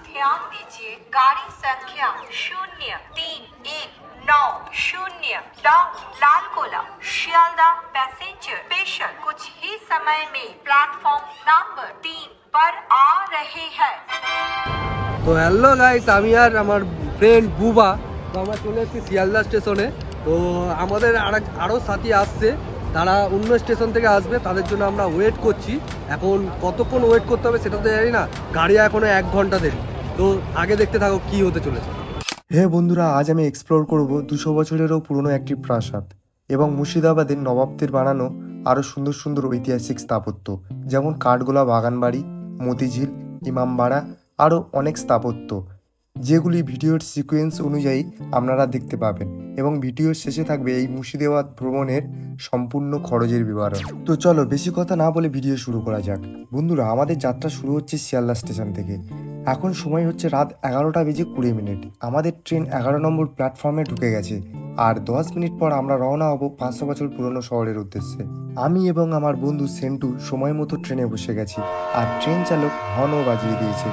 ध्यान दीजिए गाड़ी संख्या 0319 डाउन लालकोला शियालदा पैसेंजर स्पेशल कुछ ही समय में प्लेटफॉर्म नंबर 3 पर आ रहे हैं। তো হ্যালো গাইস, আমি আর আমার ফ্রেন্ড বুবা তো আমরা চলে এসেছি শিয়ালদা স্টেশনে। তো আমাদের আরও সাথী আসছে, তারা অন্য স্টেশন থেকে আসবে, তাদের জন্য আমরা ওয়েট করছি। এখন কতক্ষণ ওয়েট করতে হবে সেটা তো জানি না, গাড়ি এখনো 1 ঘন্টা দেরি। তো আগে দেখতে থাকো কি হতে চলেছে। হে বন্ধুরা, আজ আমি এক্সপ্লোর করব 200 বছরেরও পুরনো একটি প্রাসাদ এবং মুর্শিদাবাদের নবাবদের বানানো আরও সুন্দর সুন্দর ঐতিহাসিক স্থাপত্য, যেমন কাঠগোলা বাগানবাড়ি, মতিঝিল, ইমামবাড়া, আরও অনেক স্থাপত্য, যেগুলি ভিডিওর সিকোয়েন্স অনুযায়ী আপনারা দেখতে পাবেন এবং ভিডিওর শেষে থাকবে এই মুর্শিদাবাদ ভ্রমণের সম্পূর্ণ খরচের বিবরণ। তো চলো বেশি কথা না বলে ভিডিও শুরু করা যাক। বন্ধুরা, আমাদের যাত্রা শুরু হচ্ছে শিয়ালদা স্টেশন থেকে। এখন সময় হচ্ছে রাত 11:20। আমাদের ট্রেন 11 নম্বর প্ল্যাটফর্মে ঢুকে গেছে আর 10 মিনিট পর আমরা রওনা হব 500 বছর পুরনো শহরের উদ্দেশ্যে। আমি এবং আমার বন্ধু সেন্টু সময় মতো ট্রেনে বসে গেছি আর ট্রেন চালক হর্নও বাজিয়ে দিয়েছে।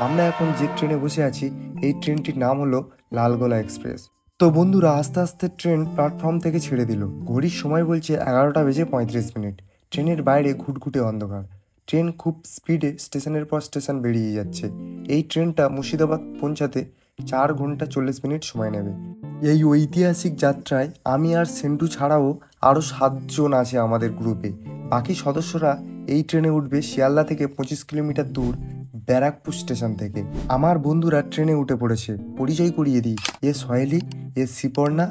আমরা এখন যে ট্রেনে বসে আছি এই ট্রেনটির নাম হলো লালগোলা এক্সপ্রেস। তো বন্ধুরা, আস্তে আস্তে ট্রেন প্ল্যাটফর্ম থেকে ছেড়ে দিল। ঘড়ির সময় বলছে 11:35। ট্রেনের বাইরে ঘুটঘুটে অন্ধকার। ট্রেন খুব স্পিডে স্টেশনের পর স্টেশন বেরিয়ে যাচ্ছে। এই ট্রেনটা মুর্শিদাবাদ পৌঁছাতে 4 ঘন্টা 40 মিনিট সময় নেবে। এই ঐতিহাসিক যাত্রায় আমি আর সেন্টু ছাড়াও আরও 7 জন আছে আমাদের গ্রুপে। বাকি সদস্যরা এই ট্রেনে উঠবে শিয়ালদা থেকে 25 কিলোমিটার দূর ব্যারাকপুর স্টেশন থেকে। আমার বন্ধুরা ট্রেনে উঠে পড়েছে। পরিচয় করিয়ে দিই, এ সহেলি, এ সিপর্ণা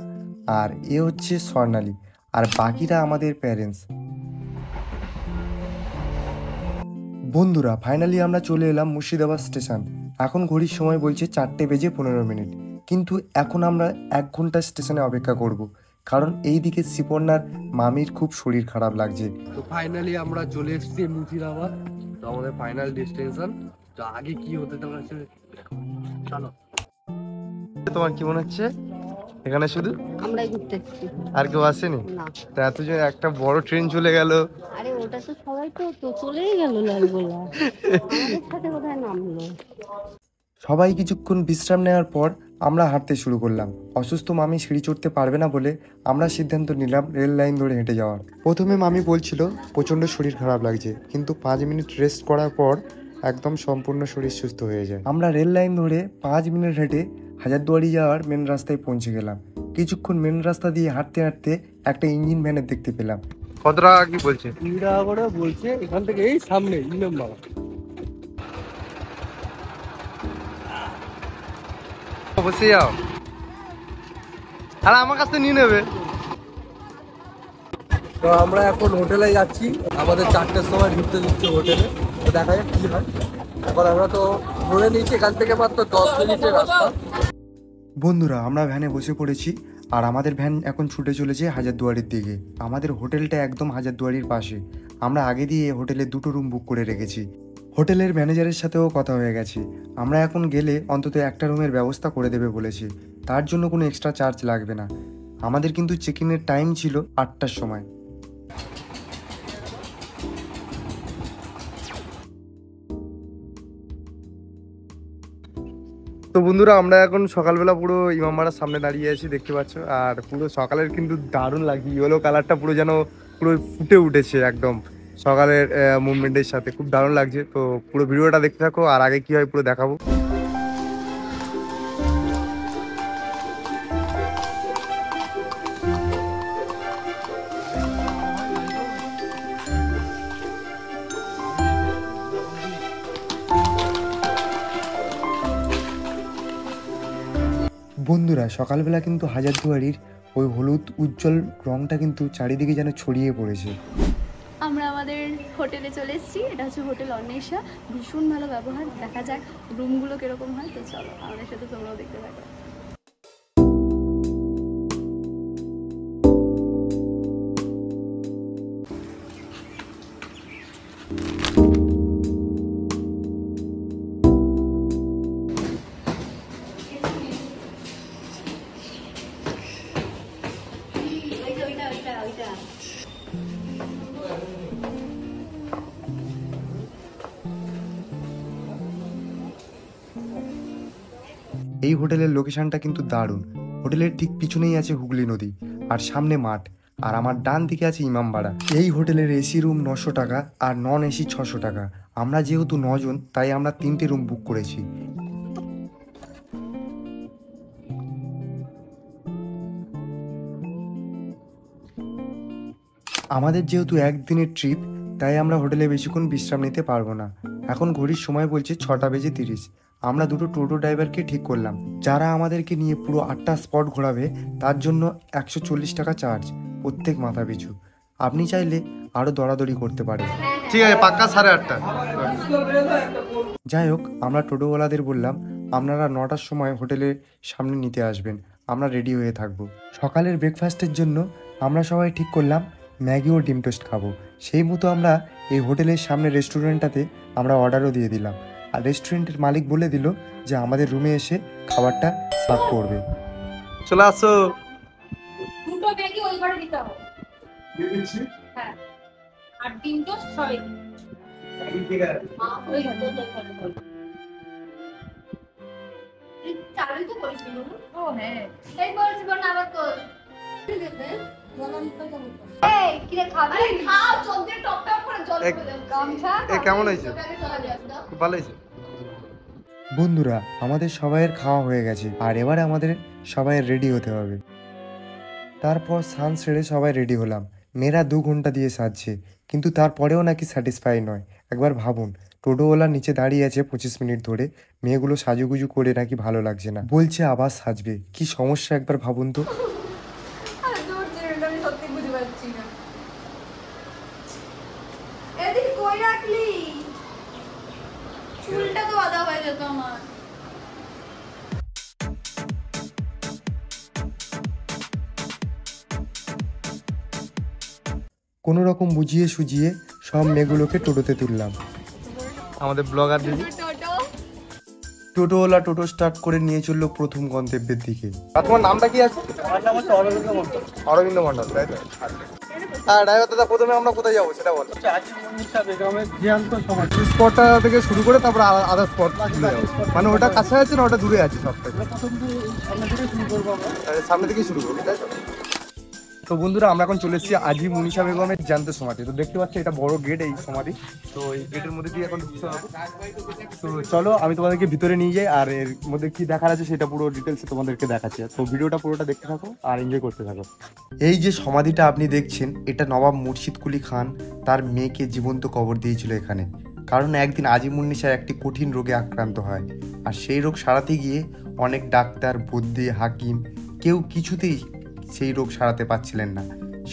আর এ হচ্ছে স্বর্ণালী, আর বাকিরা আমাদের প্যারেন্টস। বন্ধুরা, ফাইনালি আমরা চলে এলাম মুর্শিদাবাদ স্টেশন। এখন ঘড়ির সময় বলছে 4:15। কিন্তু এখন আমরা 1 ঘন্টা স্টেশনে অপেক্ষা করব, কারণ এই দিকে সিপর্ণার মামির খুব শরীর খারাপ লাগছে। তো ফাইনালি আমরা চলে এসেছি মুর্শিদাবাদ। তো আমাদের ফাইনাল ডেস্টিনেশন। তো আগে কি হতে চলেছে চলো। তোমার কি মনে হচ্ছে? এখানে শুধু আমরাই ঘুরতে এসেছি, আর কেউ আসেনি? না। তা এতজন একটা বড় ট্রেন চলে গেল। আরে ওটা তো সবাই তো চলেই গেল লালগোলা, আমাদের সাথে কোথায় নামলো? সবাই কিছুক্ষণ বিশ্রাম নেওয়ার পর আমরা হাঁটতে শুরু করলাম। অসুস্থ মামি সিঁড়ি চড়তে পারবে না বলে আমরা সিদ্ধান্ত নিলাম রেল লাইন ধরে হেঁটে যাওয়ার। প্রথমে মামি বলছিল প্রচণ্ড শরীর খারাপ লাগছে, কিন্তু 5 মিনিট রেস্ট করার পর একদম সম্পূর্ণ শরীর সুস্থ হয়ে যায়। আমরা রেল লাইন ধরে 5 মিনিট হেঁটে হাজারদুয়ারি যাওয়ার মেন রাস্তায় পৌঁছে গেলাম। কিছুক্ষণ মেন রাস্তা দিয়ে হাঁটতে হাঁটতে একটা ইঞ্জিন ভ্যানের দেখতে পেলাম। কত টাকা কি বলছে? 2 টাকা করে বলছে এখান থেকে, এই সামনে ইমামবাড়া। বসে যাও, আর আমার কাছে নিয়ে নেবে। তো আমরা এখন হোটেলে যাচ্ছি, আমাদের 4টের সময় ঢুকতে দিচ্ছে হোটেলে। তো দেখা যাক কি হয়। এখন আমরা তো ধরে নিয়েছি এখান থেকে মাত্র 10 মিনিটের রাস্তা। বন্ধুরা, আমরা ভ্যানে বসে পড়েছি আর আমাদের ভ্যান এখন ছুটে চলেছে হাজারদুয়ারির দিকে। আমাদের হোটেলটা একদম হাজারদুয়ারির পাশে। আমরা আগে দিয়ে হোটেলে 2টো রুম বুক করে রেখেছি। হোটেলের ম্যানেজারের সাথেও কথা হয়ে গেছে। আমরা এখন গেলে অন্তত একটা রুমের ব্যবস্থা করে দেবে বলেছি। তার জন্য কোনো এক্সট্রা চার্জ লাগবে না। আমাদের কিন্তু চেক ইনের টাইম ছিল 8টার সময়। তো বন্ধুরা, আমরা এখন সকালবেলা পুরো ইমামবাড়ার সামনে দাঁড়িয়ে আছি, দেখতে পাচ্ছ। আর পুরো সকালের কিন্তু দারুণ লাগছে। ইয়েলো কালারটা পুরো যেন পুরো ফুটে উঠেছে একদম সকালের মুভমেন্টের সাথে, খুব দারুণ লাগছে। তো পুরো ভিডিওটা দেখতে থাকো, আর আগে কি হয় পুরো দেখাবো। বন্ধুরা, সকালবেলা কিন্তু হাজারদুয়ারির ওই হলুদ উজ্জ্বল রংটা কিন্তু চারিদিকে যেন ছড়িয়ে পড়েছে। আমরা আমাদের হোটেলে চলে এসেছি। এটা হচ্ছে হোটেল অন্বেষা। ভীষণ ভালো ব্যবহার। দেখা যাক রুমগুলো কিরকম হয়। তো চলো আমাদের সাথে তোমরাও দেখতে থাকো। এই হোটেলের লোকেশনটা কিন্তু দারুণ। হোটেলের ঠিক পিছনেই আছে হুগলি নদী, আর সামনে মাঠ, আর আমার ডান দিকে আছে ইমামবাড়া। এই হোটেলের এসি রুম 900 টাকা আর নন এসি 600 টাকা। আমরা যেহেতু 9 জন, তাই আমরা 3টে রুম বুক করেছি। আমাদের যেহেতু একদিনের ট্রিপ, তাই আমরা হোটেলে বেশিক্ষণ বিশ্রাম নিতে পারবো না। এখন ঘড়ির সময় বলছে 6:30। আমরা দুটো টোটো ড্রাইভারকে ঠিক করলাম, যারা আমাদেরকে নিয়ে পুরো 8টা স্পট ঘোরাবে। তার জন্য 140 টাকা চার্জ প্রত্যেক মাথা পিছু। আপনি চাইলে আরও দরাদরি করতে পারেন। ঠিক আছে, পাক্কা 8:30। যাই হোক, আমরা টোটোওয়ালাদের বললাম আপনারা 9টার সময় হোটেলের সামনে নিতে আসবেন, আমরা রেডি হয়ে থাকবো। সকালের ব্রেকফাস্টের জন্য আমরা সবাই ঠিক করলাম ম্যাগি ও ডিম টোস্ট খাবো। সেই মতো আমরা এই হোটেলের সামনে রেস্টুরেন্টটাতে আমরা অর্ডারও দিয়ে দিলাম, আর রেস্টুরেন্টের মালিক বলে দিল যে আমাদের রুমে এসে খাবারটা সার্ভ করবে। চলে আসো। দুটো ম্যাগি ওই ঘরে দিতে হবে। হ্যাঁ, আর ডিম টোস্ট সবাই ঠিক আছে। ওই ঘরে। চালু তো করেছিল। ও হ্যাঁ, এই বলছি বল আবার তো এই কি রে খাবি? আরে খাও, চোখ দিয়ে টপ টপ করে জল পড়ে যাচ্ছে। গামছা কেমন হয়েছে? খুব ভালো হয়েছে। বন্ধুরা, আমাদের সবাইয়ের খাওয়া হয়ে গেছে, আর এবারে আমাদের সবাই রেডি হতে হবে। তারপর স্নান সেরে সবাই রেডি হলাম। মেয়েরা 2 ঘন্টা দিয়ে সাজছে, কিন্তু তারপরেও নাকি স্যাটিসফাই নয়। একবার ভাবুন, টোটোওয়ালা নিচে দাঁড়িয়ে আছে 25 মিনিট ধরে, মেয়েগুলো সাজুগুজু করে নাকি ভালো লাগছে না, বলছে আবার সাজবে। কি সমস্যা একবার ভাবুন তো। আমি সত্যি বুঝতে পারছি না। এদিকে কই রাখলি? চুলটা তো বাঁধা হয়ে যেত আমার। কোনো রকম বুঝিয়ে সুজিয়ে সব মেয়েগুলোকে টোটোতে তুললাম। আমাদের ব্লগার দিদি টোটোওয়ালা টোটো স্টার্ট করে নিয়ে চললো প্রথম গন্তব্যের দিকে। আর তোমার নামটা কি আছে? আমার নাম হচ্ছে অরবিন্দ মণ্ডল। অরবিন্দ মণ্ডল, তাই তো? হ্যাঁ, ড্রাইভার দাদা, প্রথমে আমরা কোথায় যাবো সেটা বলো। স্পটটা থেকে শুরু করে তারপর আদার স্পট মানে ওটা কাছে আছে না ওটা দূরে আছে? সব থেকে সামনে থেকে শুরু করবো, তাই তো? তো বন্ধুরা, আমরা এখন চলে এসেছি আজি মনীষা বেগমের জ্যান্ত সমাধি। তো দেখতে পাচ্ছি এটা বড় গেট, এই সমাধি। তো এই গেটের মধ্যে দিয়ে এখন ঢুকতে হবে। তো চলো আমি তোমাদেরকে ভিতরে নিয়ে যাই, আর এর মধ্যে কি দেখার আছে সেটা পুরো ডিটেলসে তোমাদেরকে দেখাচ্ছি। তো ভিডিওটা পুরোটা দেখতে থাকো আর এনজয় করতে থাকো। এই যে সমাধিটা আপনি দেখছেন, এটা নবাব মুর্শিদ কুলি খান তার মেয়েকে জীবন্ত কবর দিয়েছিল এখানে। কারণ একদিন আজিমুন্নিসা একটি কঠিন রোগে আক্রান্ত হয়, আর সেই রোগ সারাতে গিয়ে অনেক ডাক্তার, বৈদ্য, হাকিম কেউ কিছুতেই সেই রোগ সারাতে পারছিলেন না।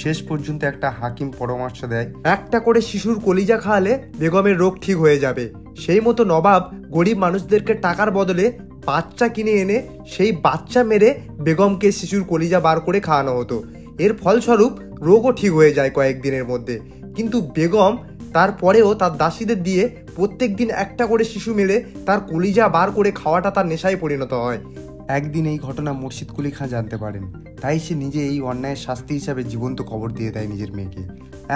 শেষ পর্যন্ত একটা হাকিম পরামর্শ দেয়, একটা করে শিশুর কলিজা খাওয়ালে বেগমের রোগ ঠিক হয়ে যাবে। সেই মতো নবাব গরিব মানুষদেরকে টাকার বদলে বাচ্চা কিনে এনে সেই বাচ্চা মেরে বেগমকে শিশুর কলিজা বার করে খাওয়ানো হতো। এর ফলস্বরূপ রোগও ঠিক হয়ে যায় কয়েকদিনের মধ্যে। কিন্তু বেগম তারপরেও তার দাসীদের দিয়ে প্রত্যেক দিন একটা করে শিশু মেরে তার কলিজা বার করে খাওয়াটা তার নেশায় পরিণত হয়। একদিন এই ঘটনা মুর্শিদ কুলি খান জানতে পারেন, তাই সে নিজে এই অন্যায়ের শাস্তি হিসাবে জীবন্ত কবর দিয়ে দেয় নিজের মেয়েকে।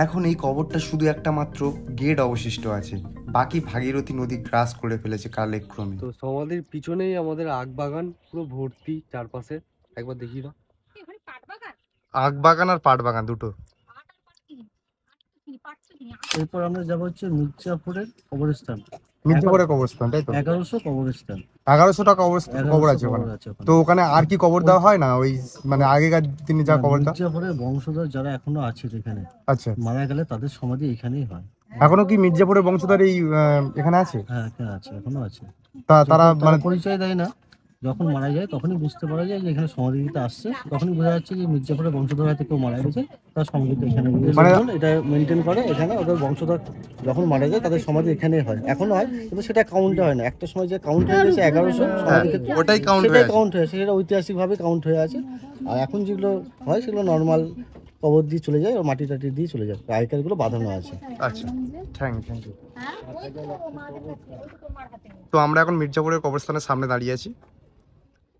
এখন এই কবরটা শুধু একটা মাত্র গেট অবশিষ্ট আছে, বাকি ভাগীরথী নদী গ্রাস করে ফেলেছে কালক্রমে। তো সমাধির পিছনেই আমাদের আখ বাগান, পুরো ভর্তি চারপাশে। একবার দেখি না, আখ বাগান আর পাট বাগান দুটো। এরপর আমরা যাবো হচ্ছে মির্জাপুরের কবরস্থান। মির্জাপুরের কবরস্থান, তাই তো? 1100 কবরস্থান। 1100 টাকা কবর আছে ওখানে। তো ওখানে আর কি কবর দেওয়া হয় না, ওই মানে আগেকার দিনে যা কবর দেওয়া? মির্জাপুরের বংশধর যারা এখনো আছে এখানে, আচ্ছা, মারা গেলে তাদের সমাধি এখানেই হয়। এখনো কি মির্জাপুরের বংশধর এই এখানে আছে? হ্যাঁ, এখানে আছে, এখনো আছে। তারা মানে পরিচয় দেয় না, যখন মারা যায় তখনই বুঝতে পারা যায় যে এখানে সমাধি দিতে আসছে, তখনই বোঝা যাচ্ছে যে মির্জাপুরের বংশধর হাতে কেউ মারা গেছে, তার সমাধি এখানে মানে এটা মেনটেন করে। এখানে ওদের বংশধর যখন মারা যায় তাদের সমাধি এখানেই হয়, এখনো হয়, কিন্তু সেটা কাউন্টে হয় না। একটা সময় যে কাউন্ট হয়ে গেছে 1100 সমাধি ক্ষেত্রে, ওটাই কাউন্ট হয়ে আছে, সেটা ঐতিহাসিকভাবে কাউন্ট হয়ে আছে। আর এখন যেগুলো হয় সেগুলো নর্মাল কবর দিয়ে চলে যায়, মাটি টাটি দিয়ে চলে যায়, আগেকারগুলো বাঁধানো আছে। আচ্ছা, থ্যাংক ইউ। তো আমরা এখন মির্জাপুরের কবরস্থানের সামনে দাঁড়িয়ে আছি,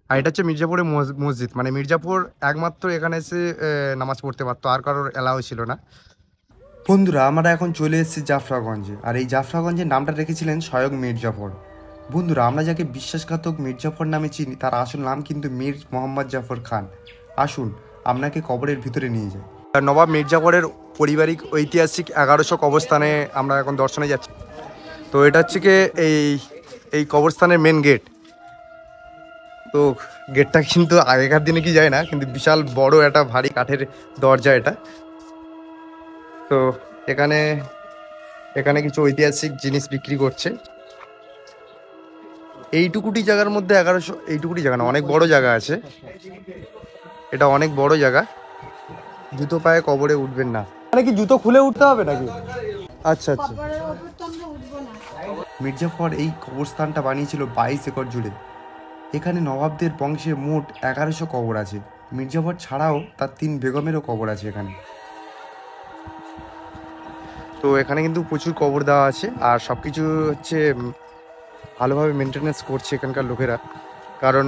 আর এটা হচ্ছে মির্জাপুরের মসজিদ। মানে মির্জাপুর একমাত্র এখানে এসে নামাজ পড়তে পারতো, আর কারোর এলাও ছিল না। বন্ধুরা, আমরা এখন চলে এসেছি জাফরাগঞ্জে, আর এই জাফরাগঞ্জের নামটা রেখেছিলেন স্বয়ং মির্জাফর। বন্ধুরা, আমরা যাকে বিশ্বাসঘাতক মির্জাফর নামে চিনি তার আসল নাম কিন্তু মীর মোহাম্মদ জাফর খান। আসুন আপনাকে কবরের ভিতরে নিয়ে যাই। নবাব মির্জাফরের পারিবারিক ঐতিহাসিক 1100 কবরস্থানে আমরা এখন দর্শনে যাচ্ছি। তো এটা হচ্ছে কি এই কবরস্থানের মেন গেট। তো গেটটা কিন্তু আগেকার দিনে কি যায় না, কিন্তু বিশাল বড় একটা ভারী কাঠের দরজা এটা। তো এখানে কিছু ঐতিহাসিক জিনিস বিক্রি করছে। এইটুকুটি জায়গার মধ্যে 1100, এইটুকুটি জায়গা না, অনেক বড় জায়গা আছে এটা, অনেক বড় জায়গা। জুতো পায়ে কবরে উঠবেন না। মানে কি জুতো খুলে উঠতে হবে নাকি? আচ্ছা আচ্ছা। মির্জাফর এই কবরস্থানটা বানিয়েছিল 22 একর জুড়ে। এখানে নবাবদের বংশে মোট 1100 কবর আছে। মির্জাফর ছাড়াও তার 3 বেগমেরও কবর আছে এখানে। তো এখানে কিন্তু প্রচুর কবর দেওয়া আছে, আর সব কিছু হচ্ছে ভালোভাবে মেনটেনেন্স করছে এখানকার লোকেরা। কারণ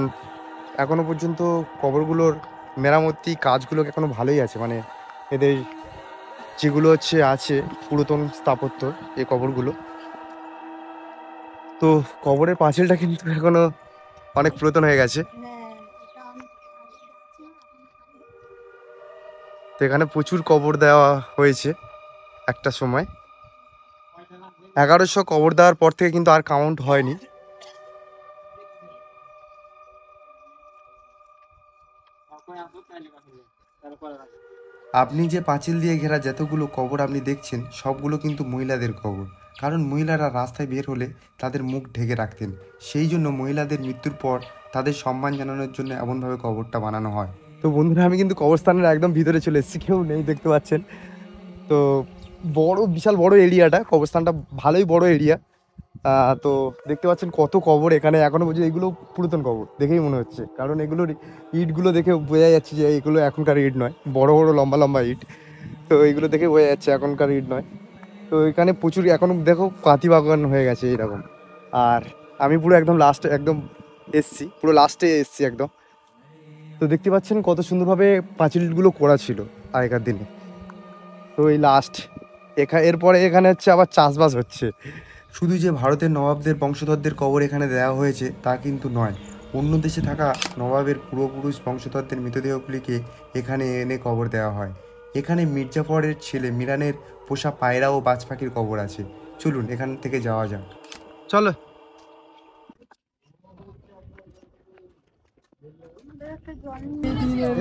এখনো পর্যন্ত কবরগুলোর মেরামতি কাজগুলো এখনো ভালোই আছে, মানে এদের যেগুলো আছে পুরাতন স্থাপত্য এই কবরগুলো। তো কবরের পাঁচিলটা কিন্তু এখনো অনেক পুরাতন হয়ে গেছে। তো এখানে প্রচুর কবর দেওয়া হয়েছে একটা সময়। 1100 কবর দেওয়ার পর থেকে কিন্তু আর কাউন্ট হয়নি। আপনি যে পাঁচিল দিয়ে ঘেরা যতগুলো কবর আপনি দেখছেন সবগুলো কিন্তু মহিলাদের কবর। কারণ মহিলারা রাস্তায় বের হলে তাদের মুখ ঢেকে রাখতেন, সেই জন্য মহিলাদের মৃত্যুর পর তাদের সম্মান জানানোর জন্য এমনভাবে কবরটা বানানো হয়। তো বন্ধুরা, আমি কিন্তু কবরস্থানের একদম ভিতরে চলে এসেছি, কেউ নেই দেখতে পাচ্ছেন। তো বিশাল বড় এরিয়াটা, কবরস্থানটা ভালোই বড় এরিয়া। তো দেখতে পাচ্ছেন কত কবর এখানে এখনো পর্যন্ত। এগুলো পুরাতন কবর দেখেই মনে হচ্ছে, কারণ এগুলোর ইটগুলো দেখে বোঝা যাচ্ছে যে এগুলো এখনকার ইট নয়, বড় বড় লম্বা লম্বা ইট। তো এইগুলো দেখে বোঝা যাচ্ছে এখনকার ইট নয়। তো এখানে প্রচুর এখনো দেখো পাতি বাগান হয়ে গেছে এইরকম। আর আমি পুরো একদম লাস্টে পুরো লাস্টে এসছি একদম। তো দেখতে পাচ্ছেন কত সুন্দরভাবে পাঁচিলগুলো করা ছিল আগেকার দিনে। তো এই লাস্ট এরপরে এখানে হচ্ছে আবার চাষবাস হচ্ছে। শুধু যে ভারতের নবাবদের বংশধরদের কবর এখানে দেওয়া হয়েছে তা কিন্তু নয়, অন্য দেশে থাকা নবাবের পূর্বপুরুষ বংশধরদের মৃতদেহগুলিকে এখানে এনে কবর দেওয়া হয়। এখানে মির্জাফরের ছেলে মিরানের পোষা পায়রা ও বাজ পাখির কবর আছে। চলুন এখান থেকে যাওয়া যাক। চলো।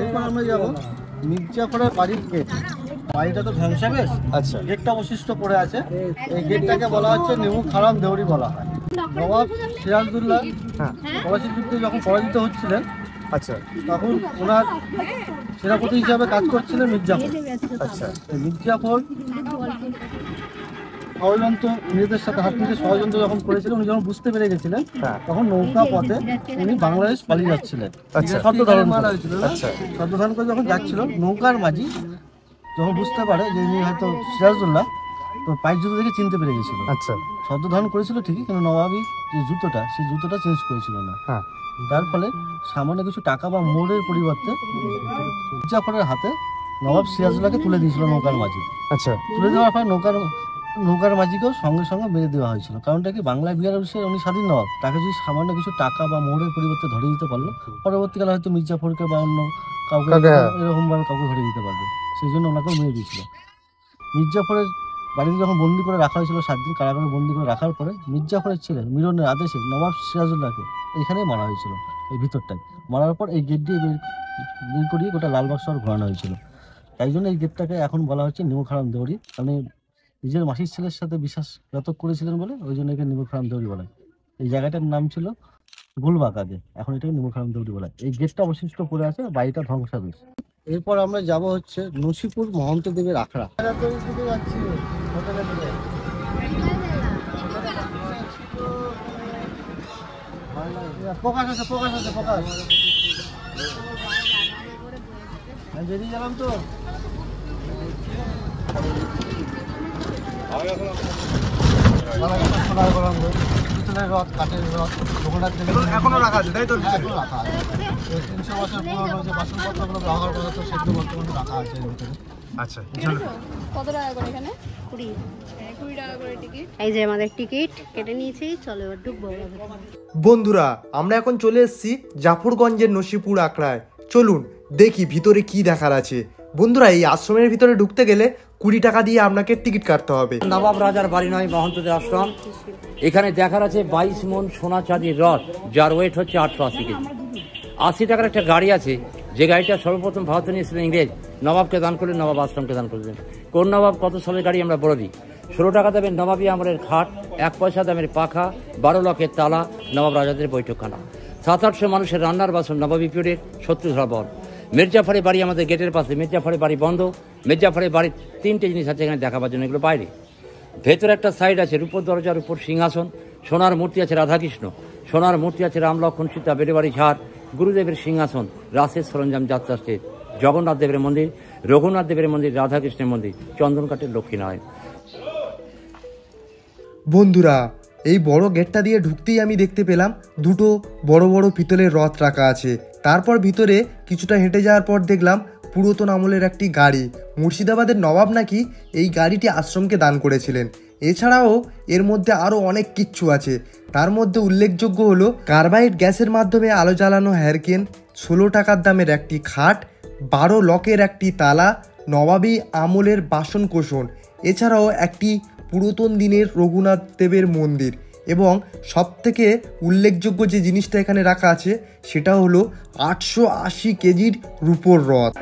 এরপর আমরা যাবো মির্জাফরের বাড়ির গেট। বাড়িটা তো ধ্বংসাবেশ, আচ্ছা, গেটটা অবশিষ্ট পড়ে আছে। এই গেটটাকে বলা হচ্ছে নিমুখ হারাম দেউরি বলা হয়। নবাব সিরাজউদ্দৌলা পলাশী যুদ্ধে যখন পরাজিত হচ্ছিলেন, আচ্ছা, তখন ওনার সেনাপতি হিসাবে কাজ করছিলেন মির্জাফর। আচ্ছা, মির্জাফর ষড়যন্ত্র, নিজেদের সাথে হাত মিলিয়ে ষড়যন্ত্র যখন করেছিলেন, উনি যখন বুঝতে পেরে গেছিলেন, তখন নৌকা পথে উনি বাংলাদেশ পালিয়ে যাচ্ছিলেন। শব্দ ধারণ করে যখন যাচ্ছিল, নৌকার মাঝি যখন বুঝতে পারে যে ইনি হয়তো সিরাজউদ্দৌলা, তো পায়ের জুতো দেখে চিনতে পেরে গেছিল। আচ্ছা, শব্দ ধারণ করেছিল ঠিকই, কিন্তু নবাবী যে জুতোটা, সেই জুতোটা চেঞ্জ করেছিল না। তার ফলে সামান্য কিছু টাকা বা মোড়ের পরিবর্তে মির্জাফরের হাতে নবাব সিরাজউদ্দৌলাকে তুলে দিয়েছিল নৌকার মাঝি। আচ্ছা, তুলে দেওয়ার পর নৌকার মাঝিকেও সঙ্গে সঙ্গে মেরে দেওয়া হয়েছিল। কারণটা কি, বাংলা বিহার উনি স্বাধীন নবাব, তাকে যদি সামান্য কিছু টাকা বা মোড়ের পরিবর্তে ধরে দিতে পারলো, পরবর্তীকালে হয়তো মির্জাফরকে বা অন্য কাউকে এরকমভাবে কাউকে ধরে দিতে পারবে, সেই জন্য ওনাকেও মেরে দিয়েছিল। মির্জাফরের বাড়িতে যখন বন্দি করে রাখা হয়েছিল, 7 দিন কারাগারে বন্দি করে রাখার পরে মির্জাফরের ছেলে মিরনের আদেশে নবাব সিরাজউদ্দৌলাকে এখানেই মারা হয়েছিল, এই ভিতরটাই। মারার পর এই গেট দিয়ে বের করিয়ে গোটা লালবাগ শহর ঘোরানো হয়েছিল। তাই জন্য এই গেটটাকে এখন বলা হচ্ছে নিমুখ হারাম দেউরি। মানে নিজের মাসির ছেলের সাথে বিশ্বাসঘাতক করেছিলেন বলে ওই জন্য একে নিমুখ হারাম দেউরি বলা। এই জায়গাটার নাম ছিল গুলবাগ আগে, এখন এটাকে নিমুখ হারাম দেউরি বলা। এই গেটটা অবশিষ্ট পড়ে আছে, বাড়িটা ধ্বংসাবেশ। এরপর আমরা যাব হচ্ছে নসিপুর মহন্ত দেবের আখড়া। প্রকাশ আছে বেরিয়ে গেলাম তো। রথ, কাঠের রথ, এখনো রাখা আছে, তাই তো? রাখা আছে। 300 বছর পুরনো যে বাসনপত্রগুলো ব্যবহার করা হতো, সেগুলো বর্তমানে রাখা আছে এর ভিতরে। আচ্ছা কত টাকা করে এখানে? 20 টাকা করে টিকিট। এই যে আমাদের টিকিট কেটে নিয়েছি, চলো এবার ঢুকবো। বন্ধুরা আমরা এখন চলে এসেছি জাফরগঞ্জের নসিপুর আখড়ায়। চলুন দেখি ভিতরে কি দেখার আছে। বন্ধুরা এই আশ্রমের ভিতরে ঢুকতে গেলে 20 টাকা দিয়ে আপনাকে টিকিট কাটতে হবে। নবাব রাজার বাড়ি নয়, মহন্তদের আশ্রম। এখানে দেখার আছে 22 মণ সোনা চাঁদির রথ, যার ওয়েট হচ্ছে 880 কেজি। 80 টাকার একটা গাড়ি আছে, যে গাড়িটা সর্বপ্রথম ভারতে নিয়েছিলেন ইংরেজ। নবাবকে দান করলেন, নবাব আশ্রমকে দান করলেন। কোন নবাব কত সালের গাড়ি আমরা বলে দিই। 16 টাকা দামের নবাবী আমলের খাট, 1 পয়সা দামের পাখা, 12 লকের তালা, নবাব রাজাদের বৈঠকখানা, 700-800 মানুষের রান্নার বাসন, নবাবী পিরিয়ডের 70 ধরা বল। মির্জাফরের বাড়ি আমাদের গেটের পাশে, মির্জাফরের বাড়ি বন্ধ। মির্জাফরের বাড়ির 3টে জিনিস আছে এখানে দেখাবার জন্য, এগুলো বাইরে। ভেতরে একটা সাইড আছে, রূপোর দরজার উপর সিংহাসন, সোনার মূর্তি আছে রাধাকৃষ্ণ, সোনার মূর্তি আছে রাম লক্ষ্মণ সীতা, বেড়েবাড়ি ঝাড়, গুরুদেবের সিংহাসন, রাসের সরঞ্জাম, যাত্রা স্টেজ, জগন্নাথ দেবের মন্দির, রঘুনাথ দেবের মন্দির, রাধাকৃষ্ণের মন্দির, চন্দনকাঠের লক্ষ্মীনারায়ণ। বন্ধুরা এই বড় গেটটা দিয়ে ঢুকতেই আমি দেখতে পেলাম দুটো বড় বড় পিতলের রথ রাখা আছে। তারপর ভিতরে কিছুটা হেঁটে যাওয়ার পর দেখলাম পুরাতন আমলের একটি গাড়ি। মুর্শিদাবাদের নবাব নাকি এই গাড়িটি আশ্রমকে দান করেছিলেন। এছাড়াও এর মধ্যে আরও অনেক কিচ্ছু আছে। তার মধ্যে উল্লেখযোগ্য হলো কার্বাইড গ্যাসের মাধ্যমে আলো জ্বালানো হ্যারকেন, 16 টাকার দামের একটি খাট, 12 লকের একটি তালা, নবাবী আমলের বাসন কোসন, এছাড়াও একটি পুরাতন দিনের রঘুনাথ দেবের মন্দির। এবং সবথেকে উল্লেখযোগ্য যে জিনিসটা এখানে রাখা আছে সেটা হলো 880 কেজির রূপোর রথ।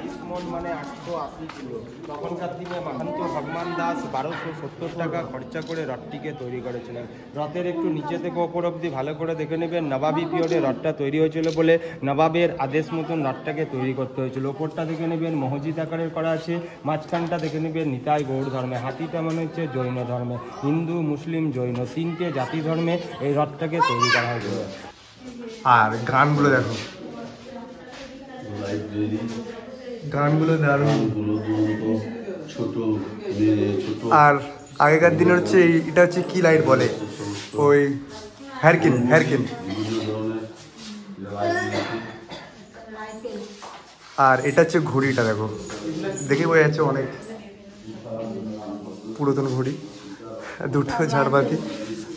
মানে 880 কিলো। তখনকার দিনে মহান্ত ভগবান দাস 1270 টাকা খরচা করে রথটিকে তৈরি করেছিলেন। রথের একটু নিচে থেকে ওপর অব্দি ভালো করে দেখে নেবেন। নবাবী পিরিয়ডে রথটা তৈরি হয়েছিল বলে নবাবের আদেশ মতন রথটাকে তৈরি করতে হয়েছিল। ওপরটা দেখে নেবেন মসজিদ আকারের করা আছে, মাঝখানটা দেখে নেবেন নিতাই গৌড় ধর্মে, হাতিটা মনে হচ্ছে জৈন ধর্মে, হিন্দু মুসলিম জৈন 3টে জাতি ধর্মে এই রথটাকে তৈরি করা হয়েছিল। আর গানগুলো দেখো, গানগুলো দারুণ। আর আগেকার দিনে হচ্ছে এটা হচ্ছে কি লাইট বলে, ওই হ্যারকেন। আর এটা হচ্ছে ঘড়িটা, দেখো দেখে বোঝা যাচ্ছে অনেক পুরাতন ঘড়ি, দুটো ঝাড়বাতি।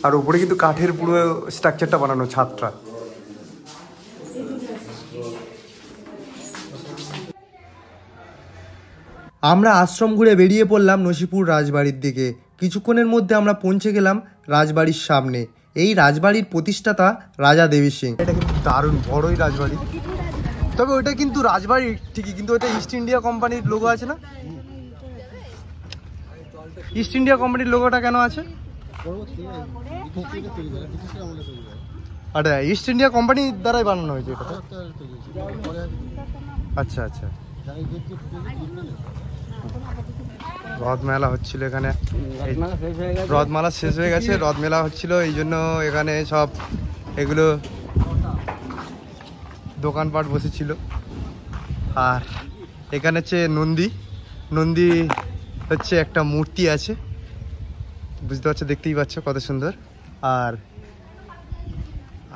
আর উপরে কিন্তু কাঠের পুরো স্ট্রাকচারটা বানানো, ছাদটা। আমরা আশ্রম ঘুরে বেরিয়ে পড়লাম নসিপুর রাজবাড়ির দিকে। কিছুক্ষণের মধ্যে আমরা পৌঁছে গেলাম রাজবাড়ির সামনে। এই রাজবাড়ির প্রতিষ্ঠাতা রাজা দেবী সিং। এটা কিন্তু দারুণ বড়ই রাজবাড়ি, তবে ওইটা কিন্তু রাজবাড়ি ঠিকই, কিন্তু ওইটা ইস্ট ইন্ডিয়া কোম্পানির লোগো আছে না? ইস্ট ইন্ডিয়া কোম্পানির লোগোটা কেন আছে? আচ্ছা, ইস্ট ইন্ডিয়া কোম্পানির দ্বারাই বানানো হয়েছে এটা। আচ্ছা আচ্ছা। রথ মেলা হচ্ছিল এখানে, রথ মেলা শেষ হয়ে গেছে, রথ মেলা হচ্ছিল, এই জন্য এখানে সব এগুলো দোকানপাট বসেছিল। আর এখানে হচ্ছে নন্দী হচ্ছে একটা মূর্তি আছে, বুঝতে পারছো, দেখতেই পাচ্ছ কত সুন্দর।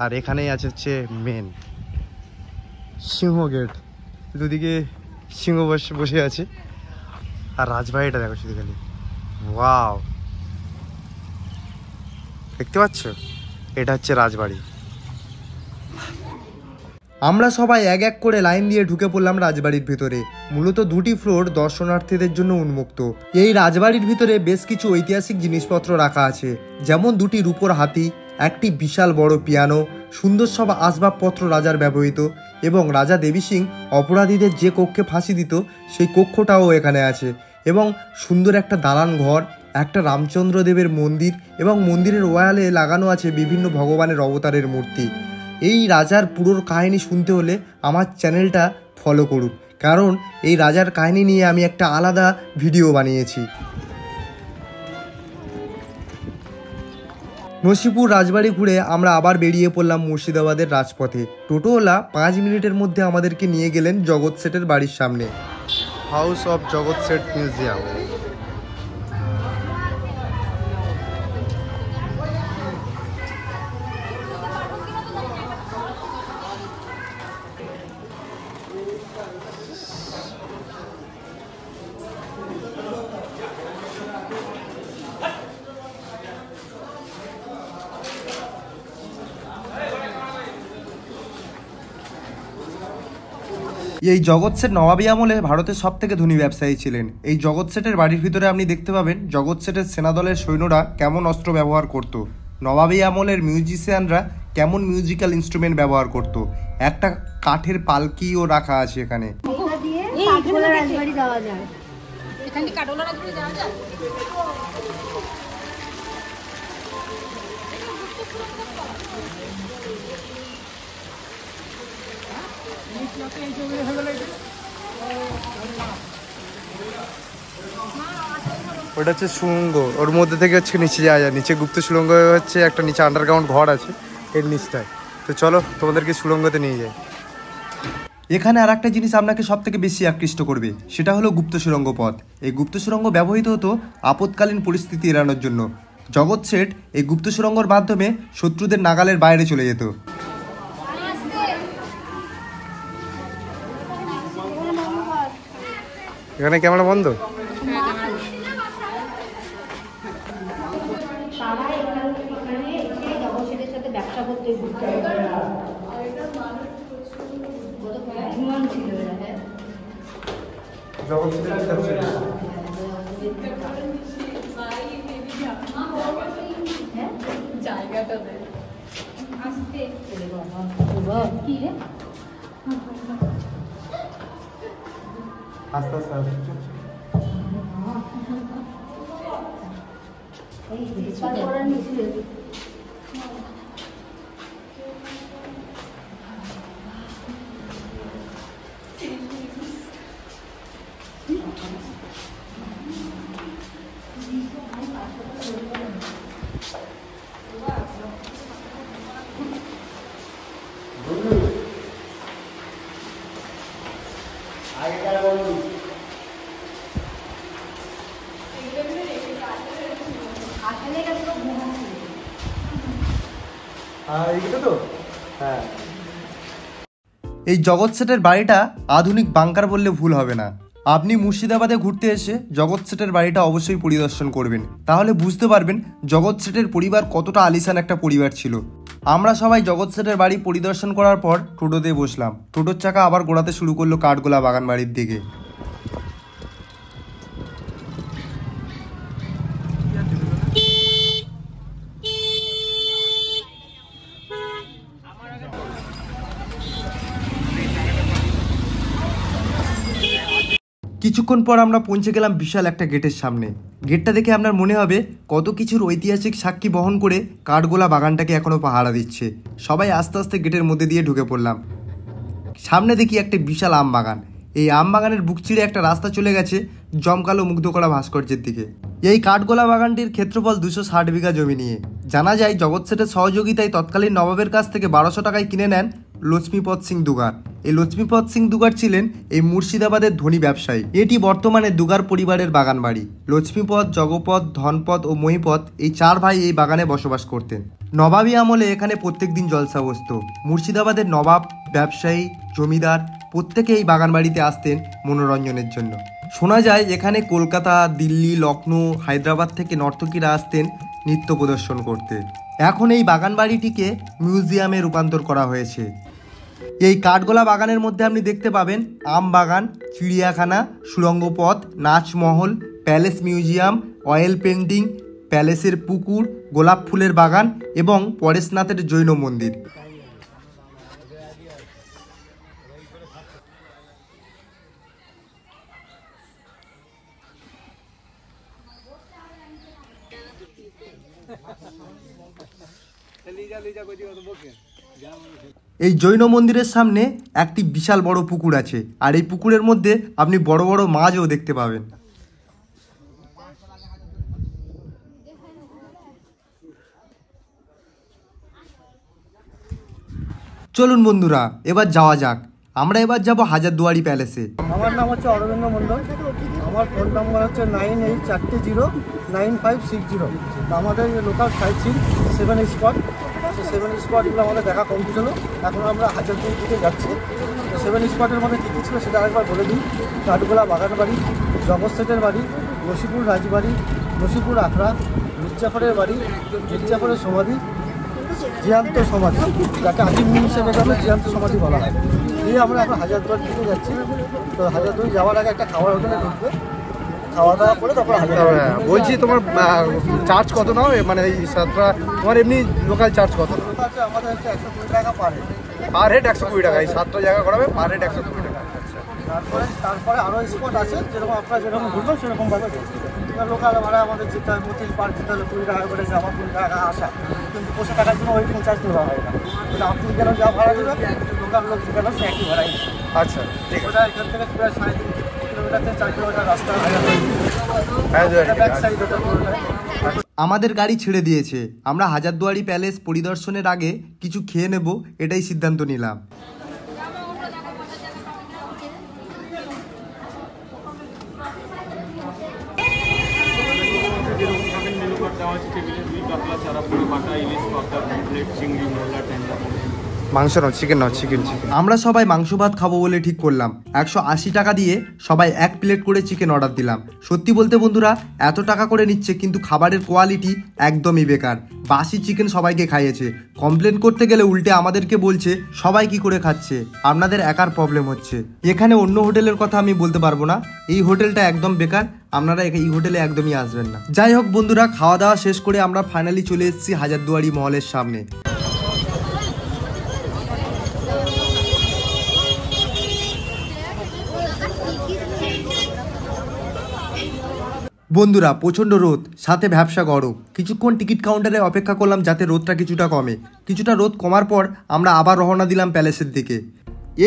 আর এখানেই আছে হচ্ছে মেন সিংহ গেট, দুদিকে সিংহ বসে আছে। আর রাজবাড়িটা দেখো শুধু খালি, ওয়াও, দেখতে পাচ্ছ, এটা হচ্ছে রাজবাড়ি। আমরা সবাই এক এক করে লাইন দিয়ে ঢুকে পড়লাম রাজবাড়ির ভিতরে। মূলত 2টি ফ্লোর দর্শনার্থীদের জন্য উন্মুক্ত। এই রাজবাড়ির ভিতরে বেশ কিছু ঐতিহাসিক জিনিসপত্র রাখা আছে, যেমন 2টি রূপোর হাতি, একটি বিশাল বড় পিয়ানো, সুন্দর সব আসবাবপত্র রাজার ব্যবহৃত, এবং রাজা দেবী সিং অপরাধীদের যে কক্ষে ফাঁসি দিত সেই কক্ষটাও এখানে আছে, এবং সুন্দর একটা দালান ঘর, একটা রামচন্দ্র দেবের মন্দির, এবং মন্দিরের ওয়ালে লাগানো আছে বিভিন্ন ভগবানের অবতারের মূর্তি। এই রাজার পুরো কাহিনী শুনতে হলে আমার চ্যানেলটা ফলো করুন, কারণ এই রাজার কাহিনী নিয়ে আমি একটা আলাদা ভিডিও বানিয়েছি। নসিপুর রাজবাড়ি ঘুরে আমরা আবার বেরিয়ে পড়লাম মুর্শিদাবাদের রাজপথে। টোটোওয়ালা 5 মিনিটের মধ্যে আমাদেরকে নিয়ে গেলেন জগৎ শেঠের বাড়ির সামনে। হাউস অফ জগৎ শেঠ মিউজিয়াম। এই জগৎ শেঠ নবাবী আমলে ভারতের সব থেকে ধনী ব্যবসায়ী ছিলেন। এই জগৎ শেঠের বাড়ির ভিতরে আপনি দেখতে পাবেন জগৎ শেঠের সেনাদলের সৈন্যরা কেমন অস্ত্র ব্যবহার করত, নবাবী আমলের মিউজিশিয়ানরা কেমন মিউজিক্যাল ইনস্ট্রুমেন্ট ব্যবহার করত। একটা কাঠের পালকিও রাখা আছে এখানে। ওটা হচ্ছে সুড়ঙ্গ, ওর মধ্যে থেকে হচ্ছে নিচে যাওয়া যায়। নিচে গুপ্ত সুড়ঙ্গ হচ্ছে একটা, নিচে আন্ডারগ্রাউন্ড ঘর আছে এর নিচটায়। তো চলো তোমাদেরকে সুড়ঙ্গতে নিয়ে যাই। এখানে আর একটা জিনিস আপনাকে সব থেকে বেশি আকৃষ্ট করবে, সেটা হলো গুপ্ত সুড়ঙ্গ পথ। এই গুপ্ত সুড়ঙ্গ ব্যবহৃত হতো আপৎকালীন পরিস্থিতি এড়ানোর জন্য। জগৎ শেঠ এই গুপ্ত সুড়ঙ্গর মাধ্যমে শত্রুদের নাগালের বাইরে চলে যেত। এখানে ক্যামেরা বন্ধ। এই জগৎ শেঠের বাড়িটা আধুনিক বাংকার বললে ভুল হবে না। আপনি মুর্শিদাবাদে ঘুরতে এসে জগৎ শেঠের বাড়িটা অবশ্যই পরিদর্শন করবেন, তাহলে বুঝতে পারবেন জগৎ শেঠের পরিবার কতটা আলিশান একটা পরিবার ছিল। আমরা সবাই জগৎ শেঠের বাড়ি পরিদর্শন করার পর টোটোতে বসলাম। টোটোর চাকা আবার ঘোরাতে শুরু করলো কাঠগোলা বাগান বাড়ির দিকে। কিছুক্ষণ পর আমরা পৌঁছে গেলাম বিশাল একটা গেটের সামনে। গেটটা দেখে আপনার মনে হবে কত কিছুর ঐতিহাসিক সাক্ষী বহন করে কাঠগোলা বাগানটাকে এখনো পাহারা দিচ্ছে। সবাই আস্তে আস্তে গেটের মধ্যে দিয়ে ঢুকে পড়লাম। সামনে দেখি একটা বিশাল আম বাগান। এই আম বাগানের বুক চিড়ে একটা রাস্তা চলে গেছে জমকালো মুগ্ধ করা ভাস্কর্যের দিকে। এই কাঠগোলা বাগানটির ক্ষেত্রফল 260 বিঘা জমি নিয়ে। জানা যায় জগৎ শেঠের সহযোগিতায় তৎকালীন নবাবের কাছ থেকে 1200 টাকায় কিনে নেন লক্ষ্মীপদ সিং দুগার। এই লক্ষ্মীপদ সিং দুগার ছিলেন এই মুর্শিদাবাদের ধনী ব্যবসায়ী। এটি বর্তমানে দুগার পরিবারের বাগান বাড়ি। লক্ষ্মীপদ, জগপদ, ধনপদ ও মহিপদ এই 4 ভাই এই বাগানে বসবাস করতেন। নবাবী আমলে এখানে প্রত্যেক দিন জলসা বসত। মুর্শিদাবাদের নবাব, ব্যবসায়ী, জমিদার প্রত্যেকে এই বাগান বাড়িতে আসতেন মনোরঞ্জনের জন্য। শোনা যায় এখানে কলকাতা, দিল্লি, লখনৌ, হায়দ্রাবাদ থেকে নর্তকীরা আসতেন নৃত্য প্রদর্শন করতে। এখন এই বাগান বাড়িটিকে মিউজিয়ামে রূপান্তর করা হয়েছে। এই কাঠগোলা বাগানের মধ্যে আপনি দেখতে পাবেন আম বাগান, চিড়িয়াখানা, সুড়ঙ্গ পথ, নাচমহল, প্যালেস মিউজিয়াম, অয়েল পেন্টিং, প্যালেসের পুকুর, গোলাপ ফুলের বাগান এবং পরেশনাথের জৈন মন্দির। এই জৈন মন্দিরের সামনে একটি বিশাল বড় পুকুর আছে, আর এই পুকুরের মধ্যে আপনি বড় বড় মাছও দেখতে পাবেন। চলুন বন্ধুরা, এবার যাওয়া যাক। আমরা এবার যাব হাজারদুয়ারি প্যালেসে। আমার নাম হচ্ছে অরবিন্দ মণ্ডল। আমার ফোন নাম্বার হচ্ছে 98409560। আমাদের লোকাল সাইট সিন 7 স্পট। 7 স্পটগুলো আমাদের দেখা কমপ্লিট হলো। এখন আমরা হাজারদুয়ারি দিকে যাচ্ছি। 7 স্পটের মধ্যে কী কী ছিল সেটা আরেকবার বলে দিই। কাঠগোলা বাগান বাড়ি, জগৎ শেঠের বাড়ি, নসিপুর রাজবাড়ি, নসিপুর আখড়া, মির্জাফরের বাড়ি, মির্জাফরের সমাধি, জিয়ান্ত সমাধি, যাকে আজিম হিসেবে গেলে জিয়ান্ত সমাধি বলা হয়। দিয়ে আমরা এখন হাজারদুয়ারি দিকে যাচ্ছি। তো হাজারদুয়ারি যাওয়ার আগে একটা খাবার হোটেলে ঢুকবে, খাওয়া দাওয়া করে তারপর বলছি তোমার চার্জ কত নাও? মানে এই সাতটা তোমার এমনি লোকাল চার্জ কত? আমাদের হচ্ছে 120 টাকা পার হেড 120 টাকা। এই 7টা জায়গা করাবে পার হেড 120 টাকা। তারপরে আরও স্পট আছে, যেরকম আপনারা যেরকম ঘুরবেন সেরকমভাবে লোকাল ভাড়া আমাদের যেতে হয়। মতিঝিল পার্ক যেতে হলে 20 টাকা করে যাওয়া, 20 টাকা আসা, কিন্তু 25 টাকার জন্য ওই চার্জ দেওয়া হয় না। কিন্তু আপনি যেন যা ভাড়া দেবেন লোকাল লোক যেখানে সে একই ভাড়াই। আচ্ছা ঠিক আছে। এখান থেকে প্রায় 3.5 কিলোমিটার থেকে 4 কিলোমিটার রাস্তা। আমাদের গাড়ি ছেড়ে দিয়েছে, আমরা হাজারদুয়ারি প্যালেস পরিদর্শনের আগে কিছু খেয়ে নেব, এটাই সিদ্ধান্ত নিলাম। মাংস নাও, চিকেন নাও, চিকেন। আমরা সবাই মাংস ভাত খাবো বলে ঠিক করলাম। 180 টাকা দিয়ে সবাই 1 প্লেট করে চিকেন অর্ডার দিলাম। সত্যি বলতে বন্ধুরা, এত টাকা করে নিচ্ছে কিন্তু খাবারের কোয়ালিটি একদমই বেকার। বাসি চিকেন সবাইকে খাইয়েছে। কমপ্লেন করতে গেলে উল্টে আমাদেরকে বলছে সবাই কি করে খাচ্ছে, আপনাদের একার প্রবলেম হচ্ছে। এখানে অন্য হোটেলের কথা আমি বলতে পারবো না, এই হোটেলটা একদম বেকার, আপনারা এই হোটেলে একদমই আসবেন না। যাই হোক বন্ধুরা, খাওয়া দাওয়া শেষ করে আমরা ফাইনালি চলে এসেছি হাজারদুয়ারি মহলের সামনে। বন্ধুরা প্রচণ্ড রোদ, সাথে ভ্যাবসা গরম। কিছুক্ষণ টিকিট কাউন্টারে অপেক্ষা করলাম যাতে রোদটা কিছুটা কমে। কিছুটা রোদ কমার পর আমরা আবার রওনা দিলাম প্যালেসের দিকে।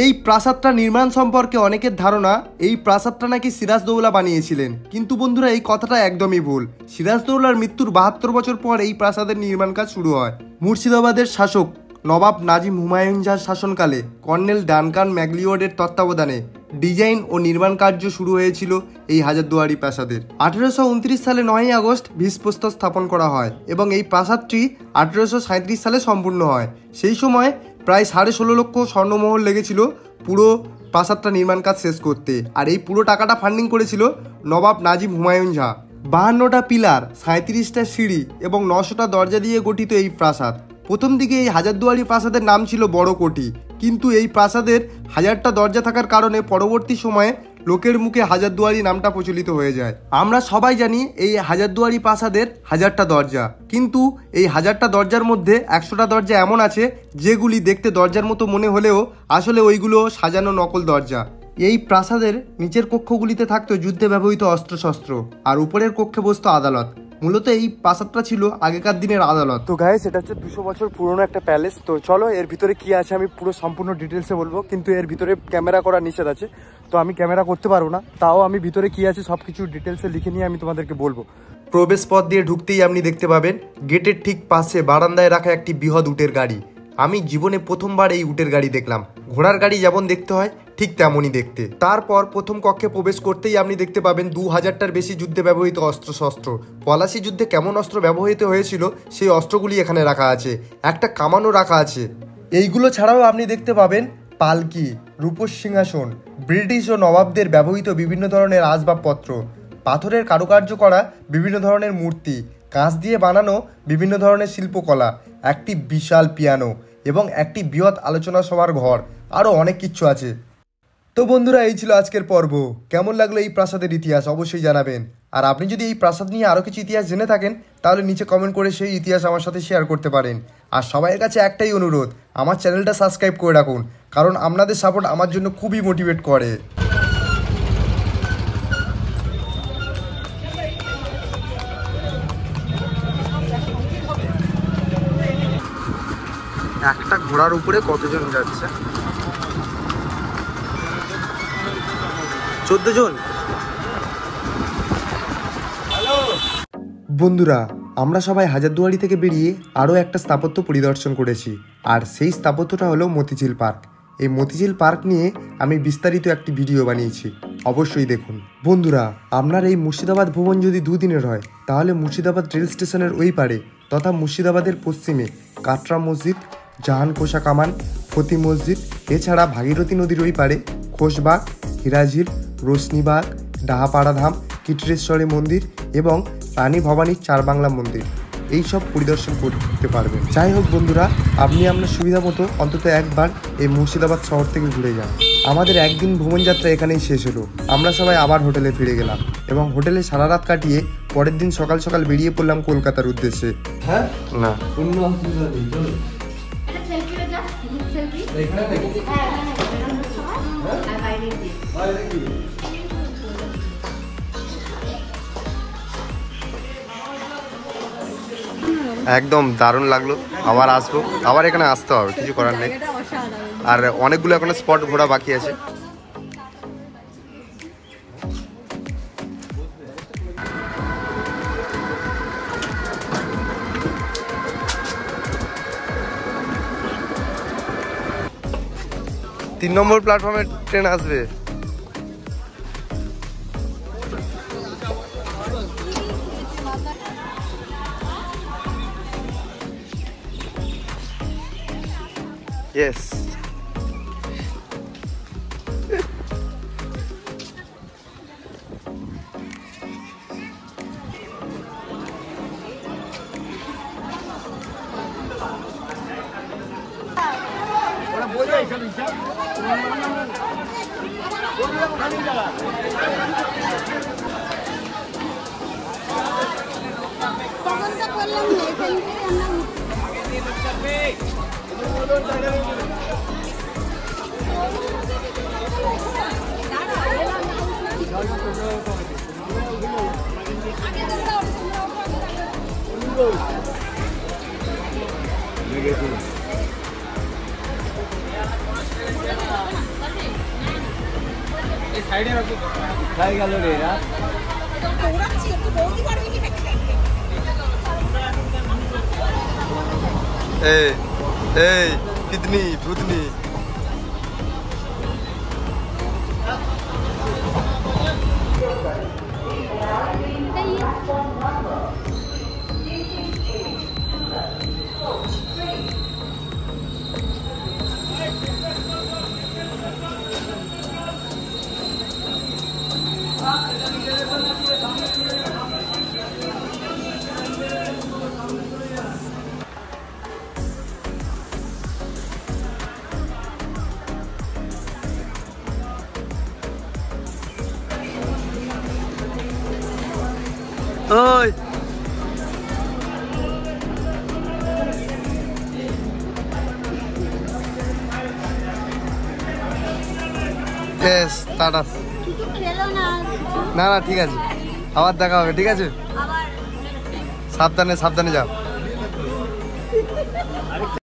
এই প্রাসাদটা নির্মাণ সম্পর্কে অনেকের ধারণা এই প্রাসাদটা নাকি সিরাজদৌল্লা বানিয়েছিলেন, কিন্তু বন্ধুরা এই কথাটা একদমই ভুল। সিরাজদৌল্লার মৃত্যুর 72 বছর পর এই প্রাসাদের নির্মাণ কাজ শুরু হয়। মুর্শিদাবাদের শাসক নবাব নাজিম হুমায়ুন শাহর শাসনকালে কর্নেল ডানকান ম্যাকলিওডের তত্ত্বাবধানে ডিজাইন ও নির্মাণ কার্য শুরু হয়েছিল এই হাজারদুয়ারি প্রাসাদের। 1829 সালে 9ই আগস্ট ভিসপ্রস্তর স্থাপন করা হয় এবং এই প্রাসাদটি 1837 সালে সম্পূর্ণ হয়। সেই সময় প্রায় 16.5 লক্ষ স্বর্ণমোহর লেগেছিল পুরো প্রাসাদটা নির্মাণ কাজ শেষ করতে। আর এই পুরো টাকাটা ফান্ডিং করেছিল নবাব নাজিম হুমায়ুন শাহ। 52টা পিলার, 37টা সিঁড়ি এবং 900টা দরজা দিয়ে গঠিত এই প্রাসাদ। প্রথম দিকে এই হাজারদুয়ারি প্রাসাদের নাম ছিল বড় কোটি, কিন্তু এই প্রাসাদের 1000টা দরজা থাকার কারণে পরবর্তী সময়ে লোকের মুখে হাজারদুয়ারি নামটা প্রচলিত হয়ে যায়। আমরা সবাই জানি এই হাজারদুয়ারি প্রাসাদের 1000টা দরজা, কিন্তু এই 1000টা দরজার মধ্যে 100টা দরজা এমন আছে যেগুলি দেখতে দরজার মতো মনে হলেও আসলে ওইগুলো সাজানো নকল দরজা। এই প্রাসাদের নিচের কক্ষগুলিতে থাকতো যুদ্ধে ব্যবহৃত অস্ত্রশস্ত্র, আর উপরের কক্ষে বসতো আদালত। মূলত এই প্রাসাদটা ছিল আগেকার দিনের আদালত। তো গাইস, এটা হচ্ছে 200 বছর পুরনো একটা প্যালেস। তো চলো এর ভিতরে কি আছে আমি পুরো সম্পূর্ণ ডিটেলসে বলবো, কিন্তু এর ভিতরে ক্যামেরা করা নিষেধ আছে, তো আমি ক্যামেরা করতে পারবো না। তাও আমি ভিতরে কি আছে সবকিছু ডিটেলসে লিখে নিয়ে আমি তোমাদেরকে বলবো। প্রবেশ পথ দিয়ে ঢুকতেই আপনি দেখতে পাবেন গেটের ঠিক পাশে বারান্দায় রাখা একটি বৃহৎ উটের গাড়ি। আমি জীবনে প্রথমবার এই উটের গাড়ি দেখলাম। ঘোড়ার গাড়ি যেমন দেখতে হয় ঠিক তেমনই দেখতে। তারপর প্রথম কক্ষে প্রবেশ করতেই আপনি দেখতে পাবেন 2000টার বেশি যুদ্ধে ব্যবহৃত অস্ত্রশস্ত্র। পলাশি যুদ্ধে কেমন অস্ত্র ব্যবহৃত হয়েছিল সেই অস্ত্রগুলি এখানে রাখা আছে। একটা কামানও রাখা আছে। এইগুলো ছাড়াও আপনি দেখতে পাবেন পালকি, রূপোর সিংহাসন, ব্রিটিশ ও নবাবদের ব্যবহৃত বিভিন্ন ধরনের আসবাবপত্র, পাথরের কারুকার্য করা বিভিন্ন ধরনের মূর্তি, কাঁচ দিয়ে বানানো বিভিন্ন ধরনের শিল্পকলা, একটি বিশাল পিয়ানো এবং একটি বৃহৎ আলোচনা সভার ঘর, আরও অনেক কিছু আছে। তো বন্ধুরা, এই ছিল আজকের পর্ব। কেমন লাগলো এই প্রাসাদের ইতিহাস অবশ্যই জানাবেন। আর আপনি যদি এই প্রাসাদ নিয়ে আরও কিছু ইতিহাস জেনে থাকেন তাহলে নিচে কমেন্ট করে সেই ইতিহাস আমার সাথে শেয়ার করতে পারেন। আর সবাইয়ের কাছে একটাই অনুরোধ, আমার চ্যানেলটা সাবস্ক্রাইব করে রাখুন, কারণ আপনাদের সাপোর্ট আমার জন্য খুবই মোটিভেট করে। একটা ঘোড়ার উপরে কতজন যাচ্ছে? 14 জন। বন্ধুরা, আমরা সবাই হাজারদুয়ারি থেকে বেরিয়ে আরও একটা স্থাপত্য পরিদর্শন করেছি, আর সেই স্থাপত্যটা হলো মতিঝিল পার্ক। এই মতিঝিল পার্ক নিয়ে আমি বিস্তারিত একটি ভিডিও বানিয়েছি, অবশ্যই দেখুন। বন্ধুরা, আপনার এই মুর্শিদাবাদ ভ্রমণ যদি 2 দিনের হয় তাহলে মুর্শিদাবাদ রেল স্টেশনের ওই পারে তথা মুর্শিদাবাদের পশ্চিমে কাটরা মসজিদ, জাহান পোশা কামান, ফতি মসজিদ, এছাড়া ভাগীরথী নদীর ওই পারে খোশবাগ, হিরাঝিল, রোশনীবাগ, ডাহাপাড়া ধাম, কিটরেশ্বরী মন্দির এবং রানী ভবানীর চারবাংলা মন্দির এইসব পরিদর্শন করতে পারবেন। যাই হোক বন্ধুরা, আপনি আপনার সুবিধা মতো অন্তত একবার এই মুর্শিদাবাদ শহর থেকে ঘুরে যান। আমাদের একদিন ভ্রমণ যাত্রা এখানেই শেষ হলো। আমরা সবাই আবার হোটেলে ফিরে গেলাম এবং হোটেলে সারা রাত কাটিয়ে পরের দিন সকাল সকাল বেরিয়ে পড়লাম কলকাতার উদ্দেশ্যে। হ্যাঁ না কোনো অসুবিধা নেই, চলো এখানে দেখি। বাইরে কি? একদম দারুণ লাগলো, আবার আসবো, আবার এখানে আসতে হবে, কিছু করার নেই। আর অনেকগুলো এখনো স্পট ঘোরা বাকি আছে। তিন নম্বর প্ল্যাটফর্মে ট্রেন আসবে। Yes. कितनी भूतनी ओए यस टाटा ना ना ठीक है আবার দেখা হবে ঠিক আছে সাবধানে সাবধানে যাও